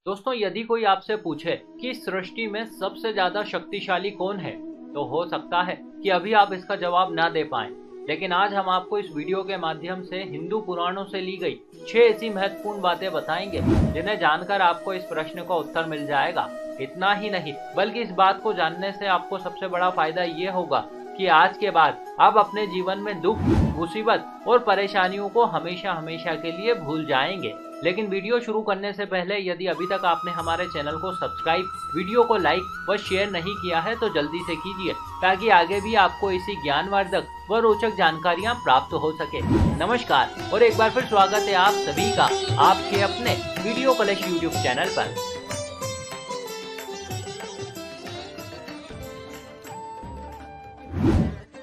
दोस्तों, यदि कोई आपसे पूछे कि इस सृष्टि में सबसे ज्यादा शक्तिशाली कौन है, तो हो सकता है कि अभी आप इसका जवाब ना दे पाएं। लेकिन आज हम आपको इस वीडियो के माध्यम से हिंदू पुराणों से ली गई 6 ऐसी महत्वपूर्ण बातें बताएंगे जिन्हें जानकर आपको इस प्रश्न का उत्तर मिल जाएगा। इतना ही नहीं, बल्कि इस बात को जानने से आपको सबसे बड़ा फायदा ये होगा कि आज के बाद आप अपने जीवन में दुख, मुसीबत और परेशानियों को हमेशा हमेशा के लिए भूल जाएंगे। लेकिन वीडियो शुरू करने से पहले यदि अभी तक आपने हमारे चैनल को सब्सक्राइब, वीडियो को लाइक व शेयर नहीं किया है तो जल्दी से कीजिए, ताकि आगे भी आपको इसी ज्ञानवर्धक व रोचक जानकारियां प्राप्त हो सके। नमस्कार और एक बार फिर स्वागत है आप सभी का आपके अपने वीडियो कलेश यूट्यूब चैनल पर।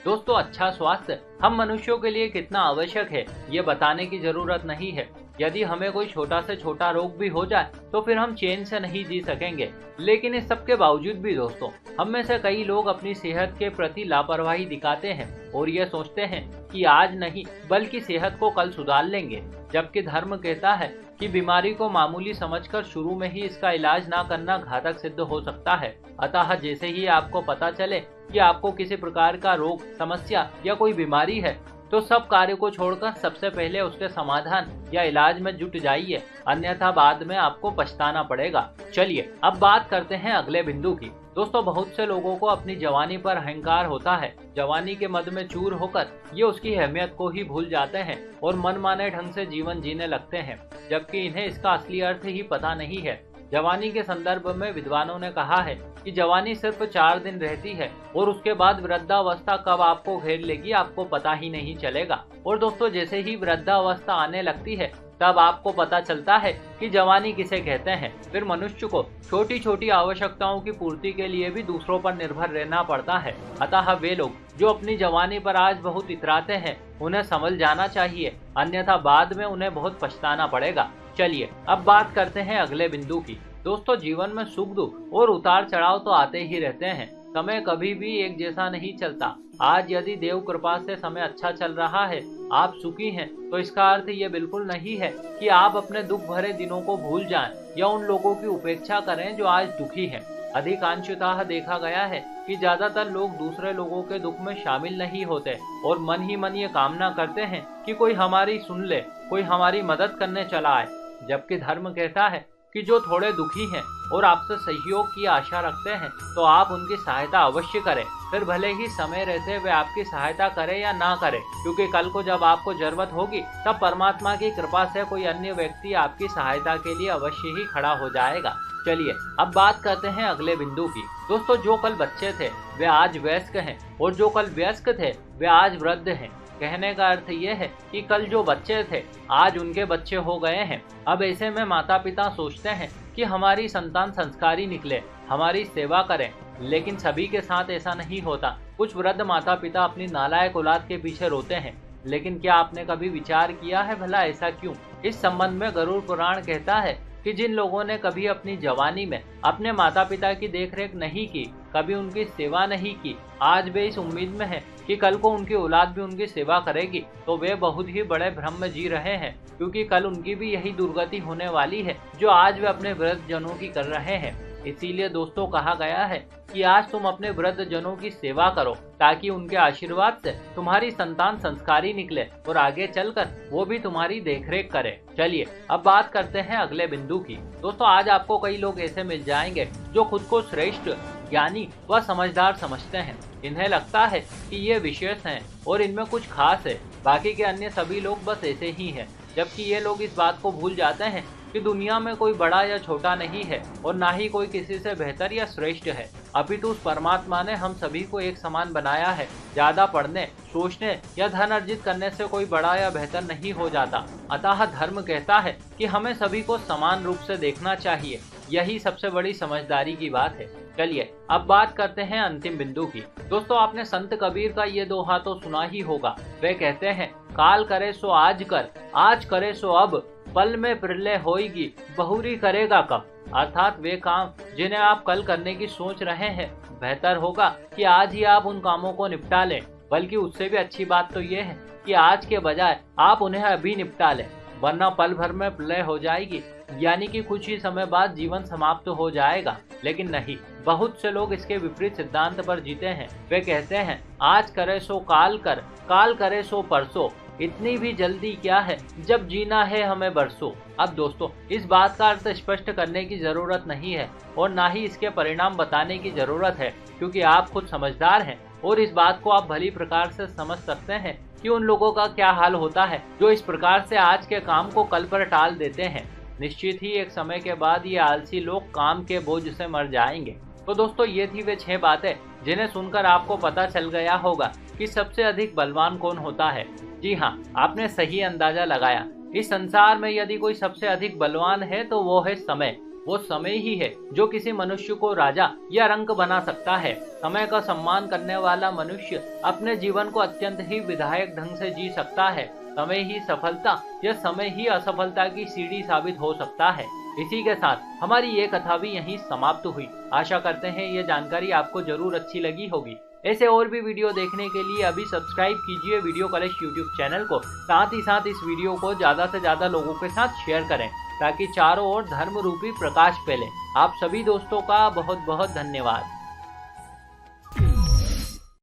दोस्तों, अच्छा स्वास्थ्य हम मनुष्यों के लिए कितना आवश्यक है ये बताने की जरूरत नहीं है। यदि हमें कोई छोटा से छोटा रोग भी हो जाए तो फिर हम चैन से नहीं जी सकेंगे। लेकिन इस सब के बावजूद भी दोस्तों, हम में से कई लोग अपनी सेहत के प्रति लापरवाही दिखाते हैं और ये सोचते हैं कि आज नहीं बल्कि सेहत को कल सुधार लेंगे। जबकि धर्म कहता है कि बीमारी को मामूली समझकर शुरू में ही इसका इलाज ना करना घातक सिद्ध हो सकता है। अतः जैसे ही आपको पता चले कि आपको किसी प्रकार का रोग, समस्या या कोई बीमारी है, तो सब कार्य को छोड़कर सबसे पहले उसके समाधान या इलाज में जुट जाइए, अन्यथा बाद में आपको पछताना पड़ेगा। चलिए अब बात करते हैं अगले बिंदु की। दोस्तों, बहुत से लोगों को अपनी जवानी पर अहंकार होता है। जवानी के मद में चूर होकर ये उसकी अहमियत को ही भूल जाते हैं और मनमाने ढंग से जीवन जीने लगते हैं, जबकि इन्हें इसका असली अर्थ ही पता नहीं है। जवानी के संदर्भ में विद्वानों ने कहा है कि जवानी सिर्फ 4 दिन रहती है और उसके बाद वृद्धावस्था कब आपको घेर लेगी आपको पता ही नहीं चलेगा। और दोस्तों, जैसे ही वृद्धावस्था आने लगती है तब आपको पता चलता है कि जवानी किसे कहते हैं। फिर मनुष्य को छोटी छोटी आवश्यकताओं की पूर्ति के लिए भी दूसरों पर निर्भर रहना पड़ता है। अतः वे लोग जो अपनी जवानी पर आज बहुत इतराते हैं उन्हें संभल जाना चाहिए, अन्यथा बाद में उन्हें बहुत पछताना पड़ेगा। चलिए अब बात करते हैं अगले बिंदु की। दोस्तों, जीवन में सुख दुख और उतार चढ़ाव तो आते ही रहते हैं। समय कभी भी एक जैसा नहीं चलता। आज यदि देव कृपा से समय अच्छा चल रहा है, आप सुखी हैं, तो इसका अर्थ ये बिल्कुल नहीं है कि आप अपने दुख भरे दिनों को भूल जाएं या उन लोगों की उपेक्षा करें जो आज दुखी हैं। अधिकांशतः देखा गया है कि ज्यादातर लोग दूसरे लोगों के दुख में शामिल नहीं होते और मन ही मन ये कामना करते हैं कि कोई हमारी सुन ले, कोई हमारी मदद करने चला आए। जबकि धर्म कहता है कि जो थोड़े दुखी हैं और आपसे सहयोग की आशा रखते हैं तो आप उनकी सहायता अवश्य करें। फिर भले ही समय रहते वे आपकी सहायता करें या ना करें, क्योंकि कल को जब आपको जरूरत होगी तब परमात्मा की कृपा से कोई अन्य व्यक्ति आपकी सहायता के लिए अवश्य ही खड़ा हो जाएगा। चलिए अब बात करते हैं अगले बिंदु की। दोस्तों, जो कल बच्चे थे वे आज वयस्क हैं और जो कल वयस्क थे वे आज वृद्ध हैं। कहने का अर्थ ये है कि कल जो बच्चे थे आज उनके बच्चे हो गए हैं। अब ऐसे में माता पिता सोचते हैं कि हमारी संतान संस्कारी निकले, हमारी सेवा करें, लेकिन सभी के साथ ऐसा नहीं होता। कुछ वृद्ध माता पिता अपनी नालायक औलाद के पीछे रोते हैं, लेकिन क्या आपने कभी विचार किया है भला ऐसा क्यों? इस संबंध में गरुड़ पुराण कहता है कि जिन लोगों ने कभी अपनी जवानी में अपने माता पिता की देखरेख नहीं की, कभी उनकी सेवा नहीं की, आज वे इस उम्मीद में हैं कि कल को उनकी औलाद भी उनकी सेवा करेगी, तो वे बहुत ही बड़े भ्रम में जी रहे हैं, क्योंकि कल उनकी भी यही दुर्गति होने वाली है जो आज वे अपने वृद्ध जनों की कर रहे हैं। इसीलिए दोस्तों, कहा गया है कि आज तुम अपने वृद्ध जनों की सेवा करो, ताकि उनके आशीर्वाद से तुम्हारी संतान संस्कारी निकले और आगे चलकर वो भी तुम्हारी देखरेख करे। चलिए अब बात करते हैं अगले बिंदु की। दोस्तों, आज आपको कई लोग ऐसे मिल जाएंगे जो खुद को श्रेष्ठ, ज्ञानी व समझदार समझते हैं। इन्हें लगता है कि ये विशेष हैं और इनमें कुछ खास है, बाकी के अन्य सभी लोग बस ऐसे ही हैं। जबकि ये लोग इस बात को भूल जाते हैं कि दुनिया में कोई बड़ा या छोटा नहीं है और ना ही कोई किसी से बेहतर या श्रेष्ठ है, अपितु उस परमात्मा ने हम सभी को एक समान बनाया है। ज्यादा पढ़ने, सोचने या धन अर्जित करने से कोई बड़ा या बेहतर नहीं हो जाता। अतः धर्म कहता है कि हमें सभी को समान रूप से देखना चाहिए। यही सबसे बड़ी समझदारी की बात है। चलिए अब बात करते हैं अंतिम बिंदु की। दोस्तों, आपने संत कबीर का ये दोहा तो सुना ही होगा। वे कहते हैं, काल करे सो आज कर, आज करे सो अब, पल में प्रलय होएगी, बहुरी करेगा कब। अर्थात वे काम जिन्हें आप कल करने की सोच रहे हैं, बेहतर होगा कि आज ही आप उन कामों को निपटा लें। बल्कि उससे भी अच्छी बात तो ये है कि आज के बजाय आप उन्हें अभी निपटा लें, वरना पल भर में प्रलय हो जाएगी। यानी कि कुछ ही समय बाद जीवन समाप्त हो जाएगा। लेकिन नहीं, बहुत से लोग इसके विपरीत सिद्धांत पर जीते हैं। वे कहते हैं आज करे सो काल कर, काल करे सो परसों, इतनी भी जल्दी क्या है जब जीना है हमें बरसों। अब दोस्तों, इस बात का अर्थ स्पष्ट करने की जरूरत नहीं है और ना ही इसके परिणाम बताने की जरूरत है, क्योंकि आप खुद समझदार हैं और इस बात को आप भली प्रकार से समझ सकते हैं कि उन लोगों का क्या हाल होता है जो इस प्रकार से आज के काम को कल पर टाल देते हैं। निश्चित ही एक समय के बाद ये आलसी लोग काम के बोझ से मर जाएंगे। तो दोस्तों, ये थी वे 6 बातें जिन्हें सुनकर आपको पता चल गया होगा कि सबसे अधिक बलवान कौन होता है। जी हाँ, आपने सही अंदाजा लगाया। इस संसार में यदि कोई सबसे अधिक बलवान है तो वो है समय। वो समय ही है जो किसी मनुष्य को राजा या रंक बना सकता है। समय का सम्मान करने वाला मनुष्य अपने जीवन को अत्यंत ही विधायक ढंग से जी सकता है। समय ही सफलता या समय ही असफलता की सीढ़ी साबित हो सकता है। इसी के साथ हमारी ये कथा भी यहीं समाप्त हुई। आशा करते हैं ये जानकारी आपको जरूर अच्छी लगी होगी। ऐसे और भी वीडियो देखने के लिए अभी सब्सक्राइब कीजिए वीडियो कलेश यूट्यूब चैनल को। साथ ही साथ इस वीडियो को ज्यादा से ज्यादा लोगों के साथ शेयर करें ताकि चारों ओर धर्म रूपी प्रकाश फैले। आप सभी दोस्तों का बहुत बहुत धन्यवाद।